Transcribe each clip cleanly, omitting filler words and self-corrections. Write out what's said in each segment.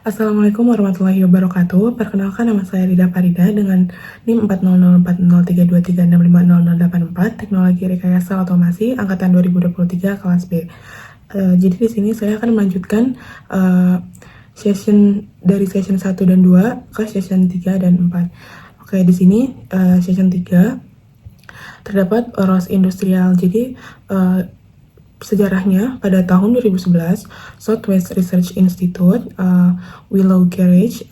Assalamualaikum warahmatullahi wabarakatuh. Perkenalkan, nama saya Rida Farida dengan NIM 4004033650084, Teknologi Rekayasa Otomasi Angkatan 2023 kelas B. Jadi di sini saya akan melanjutkan session dari session 1 dan 2 ke session 3 dan 4. Oke, di sini session 3 terdapat ROS industrial. Jadi sejarahnya, pada tahun 2011, Southwest Research Institute, Willow Garage,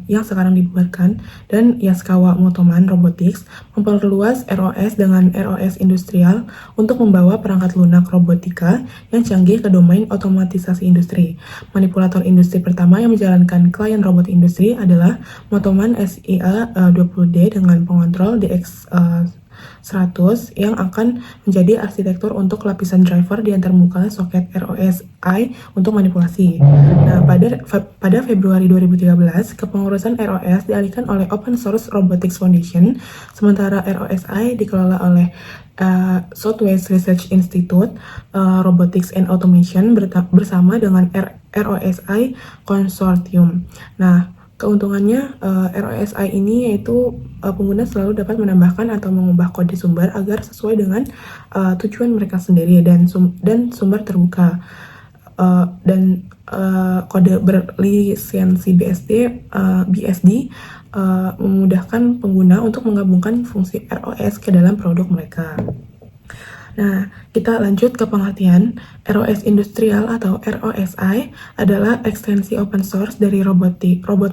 yang sekarang dibubarkan, dan Yaskawa Motoman Robotics memperluas ROS dengan ROS industrial untuk membawa perangkat lunak robotika yang canggih ke domain otomatisasi industri. Manipulator industri pertama yang menjalankan klien robot industri adalah Motoman SIA 20D dengan pengontrol DX 100 yang akan menjadi arsitektur untuk lapisan driver di antarmuka soket ROSI untuk manipulasi. Nah, pada Februari 2013, kepengurusan ROS dialihkan oleh Open Source Robotics Foundation, sementara ROSI dikelola oleh Southwest Research Institute, Robotics and Automation bersama dengan ROSI Consortium. Nah, keuntungannya ROSI ini yaitu pengguna selalu dapat menambahkan atau mengubah kode sumber agar sesuai dengan tujuan mereka sendiri dan sumber terbuka. Kode berlisensi BSD memudahkan pengguna untuk menggabungkan fungsi ROS ke dalam produk mereka. Nah, kita lanjut ke pengertian. ROS industrial atau ROSI adalah ekstensi open source dari Robot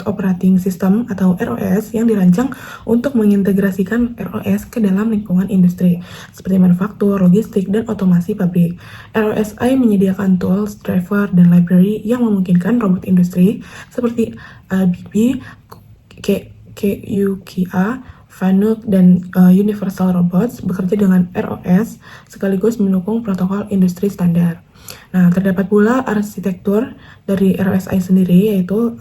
Operating System atau ROS yang dirancang untuk mengintegrasikan ROS ke dalam lingkungan industri, seperti manufaktur, logistik, dan otomasi pabrik. ROSI menyediakan tools, driver, dan library yang memungkinkan robot industri seperti ABB, KUKA, Fanuc, dan Universal Robots bekerja dengan ROS sekaligus mendukung protokol industri standar. Nah, terdapat pula arsitektur dari ROSI sendiri, yaitu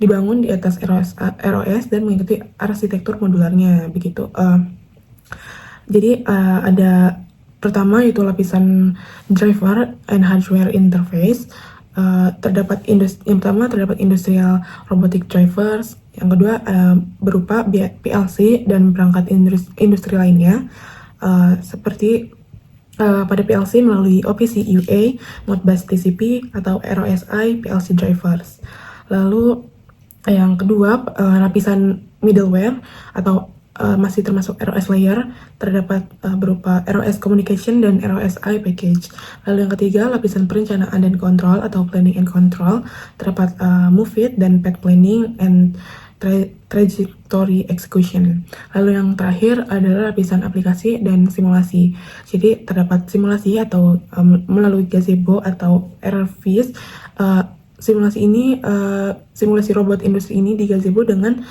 dibangun di atas ROS dan mengikuti arsitektur modularnya. Begitu. Jadi ada pertama yaitu lapisan driver and hardware interface. Yang pertama terdapat industrial robotic drivers. Yang kedua berupa PLC dan perangkat industri lainnya, seperti pada PLC melalui OPC UA, Modbus TCP, atau ROSI PLC drivers. Lalu yang kedua lapisan middleware atau masih termasuk ROS layer, terdapat berupa ROS communication dan ROSI package. Lalu yang ketiga lapisan perencanaan dan kontrol atau planning and control, terdapat MOVEit dan path planning and trajectory execution. Lalu yang terakhir adalah lapisan aplikasi dan simulasi. Jadi terdapat simulasi atau melalui gazebo atau RFVs. Simulasi robot industri ini digazebo dengan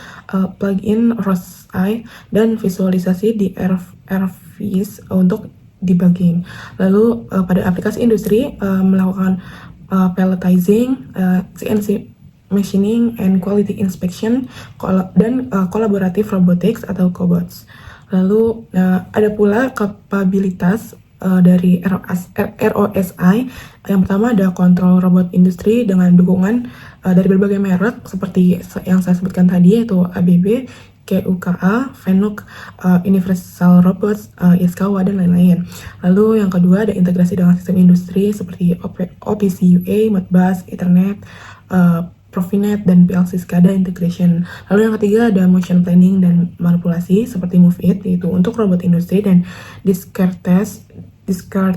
plugin ROSI dan visualisasi di RFVs untuk debugging. Lalu pada aplikasi industri melakukan palletizing, CNC machining and quality inspection, dan collaborative robotics atau cobots. Lalu ada pula kapabilitas dari ROSI. Yang pertama ada kontrol robot industri dengan dukungan dari berbagai merek seperti yang saya sebutkan tadi, yaitu ABB, KUKA, Fanuc, Universal Robots, Yaskawa, dan lain-lain. Lalu yang kedua ada integrasi dengan sistem industri seperti OPC UA, Modbus, Ethernet, Profinet, dan PLC SCADA integration. Lalu yang ketiga ada motion planning dan manipulasi seperti MOVEit, yaitu untuk robot industri, dan discrete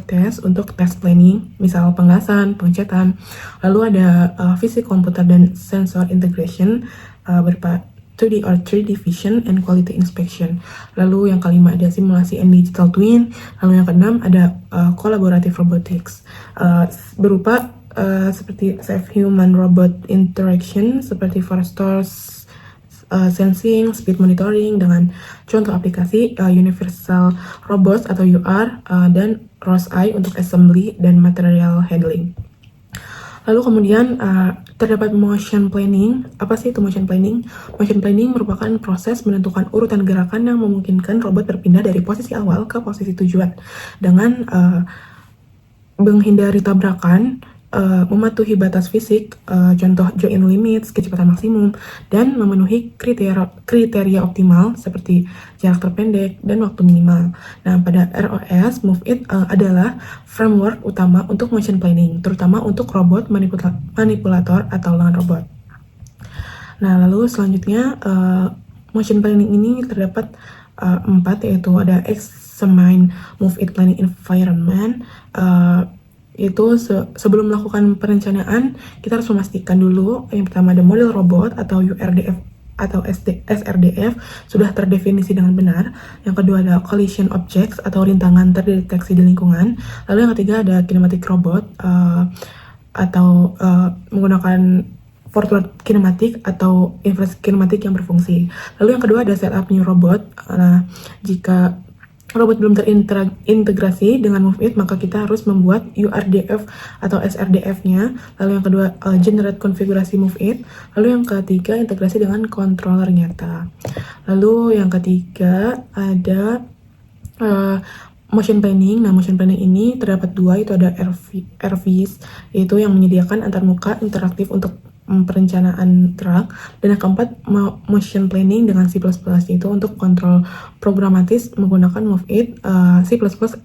test untuk test planning, misal penggasan, pengecetan. Lalu ada fisik komputer dan sensor integration berupa 2D or 3D vision and quality inspection. Lalu yang kelima ada simulasi and digital twin. Lalu yang keenam ada collaborative robotics berupa seperti safe human robot interaction seperti force torque sensing, speed monitoring dengan contoh aplikasi Universal Robots atau UR dan ROSI untuk assembly dan material handling. Lalu kemudian terdapat motion planning. Apa sih itu motion planning? Motion planning merupakan proses menentukan urutan gerakan yang memungkinkan robot berpindah dari posisi awal ke posisi tujuan dengan menghindari tabrakan mematuhi batas fisik, contoh join limits, kecepatan maksimum, dan memenuhi kriteria optimal seperti jarak terpendek dan waktu minimal. Nah, pada ROS, MoveIt adalah framework utama untuk motion planning, terutama untuk robot manipulator atau lengan robot. Nah, lalu selanjutnya motion planning ini terdapat 4, yaitu ada examine MoveIt planning environment. Itu sebelum melakukan perencanaan, kita harus memastikan dulu yang pertama ada model robot atau URDF atau SRDF sudah terdefinisi dengan benar. Yang kedua ada collision objects atau rintangan terdeteksi di lingkungan. Lalu yang ketiga ada kinematic robot atau menggunakan forward kinematik atau inverse kinematik yang berfungsi. Lalu yang kedua ada setup new robot. Nah, jika robot belum terintegrasi dengan MoveIt, maka kita harus membuat URDF atau SRDF-nya. Lalu yang kedua, generate konfigurasi MoveIt. Lalu yang ketiga, integrasi dengan controller nyata. Lalu yang ketiga, ada motion planning. Nah, motion planning ini terdapat 2, itu ada RVs, yaitu yang menyediakan antarmuka interaktif untuk perencanaan gerak, dan yang keempat motion planning dengan C++ itu untuk kontrol programatis menggunakan MoveIt C++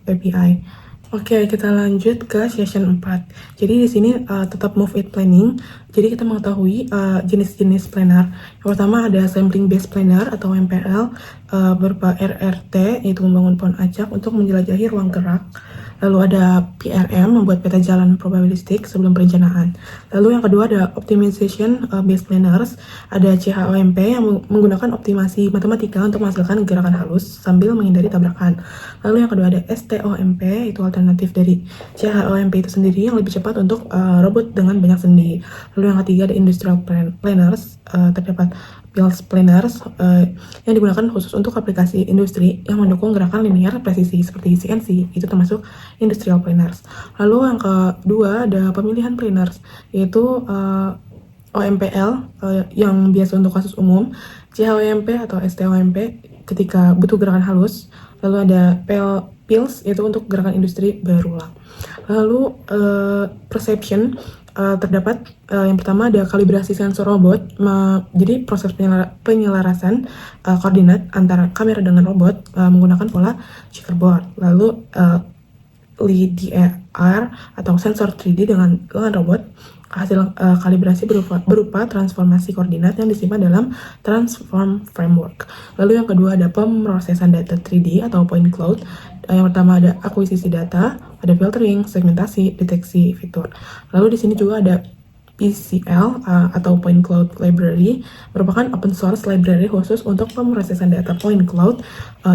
API. Oke, kita lanjut ke session 4. Jadi di sini tetap MoveIt planning. Jadi kita mengetahui jenis-jenis planner. Yang pertama ada sampling based planner atau MPL berupa RRT, yaitu membangun pohon acak untuk menjelajahi ruang gerak. Lalu ada PRM, membuat peta jalan probabilistik sebelum perencanaan. Lalu yang kedua ada optimization based planners, ada CHOMP yang menggunakan optimasi matematika untuk menghasilkan gerakan halus sambil menghindari tabrakan. Lalu yang kedua ada STOMP, itu alternatif dari CHOMP itu sendiri yang lebih cepat untuk robot dengan banyak sendi. Lalu yang ketiga ada industrial planners, terdapat Pills planners yang digunakan khusus untuk aplikasi industri yang mendukung gerakan linear presisi seperti CNC, itu termasuk industrial planners. Lalu yang kedua ada pemilihan planners, yaitu OMPL yang biasa untuk kasus umum, CHOMP atau STOMP ketika butuh gerakan halus. Lalu ada Pills, yaitu untuk gerakan industri berulang. Lalu perception terdapat yang pertama ada kalibrasi sensor robot. Jadi proses penyelarasan koordinat antara kamera dengan robot menggunakan pola checkerboard. Lalu LiDAR atau sensor 3D dengan lengan robot. Hasil kalibrasi berupa transformasi koordinat yang disimpan dalam transform framework. Lalu yang kedua ada pemrosesan data 3D atau point cloud. Yang pertama ada akuisisi data, ada filtering, segmentasi, deteksi fitur. Lalu di sini juga ada PCL atau Point Cloud Library, merupakan open source library khusus untuk pemrosesan data point cloud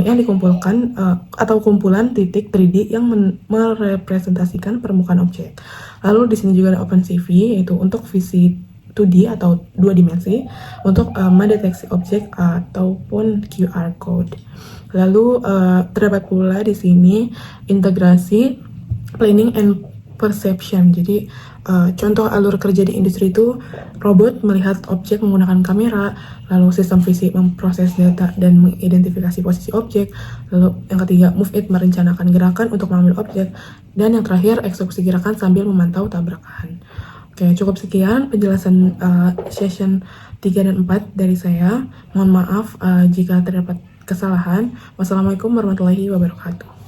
yang dikumpulkan atau kumpulan titik 3D yang merepresentasikan permukaan objek. Lalu di sini juga ada OpenCV, yaitu untuk visi 2D atau 2 dimensi untuk mendeteksi objek ataupun QR code. Lalu terdapat pula di sini integrasi planning and perception. Jadi contoh alur kerja di industri itu robot melihat objek menggunakan kamera, lalu sistem fisik memproses data dan mengidentifikasi posisi objek. Lalu yang ketiga MoveIt merencanakan gerakan untuk mengambil objek, dan yang terakhir eksekusi gerakan sambil memantau tabrakan. Oke, cukup sekian penjelasan session 3 dan 4 dari saya. Mohon maaf jika terdapat kesalahan. Wassalamualaikum warahmatullahi wabarakatuh.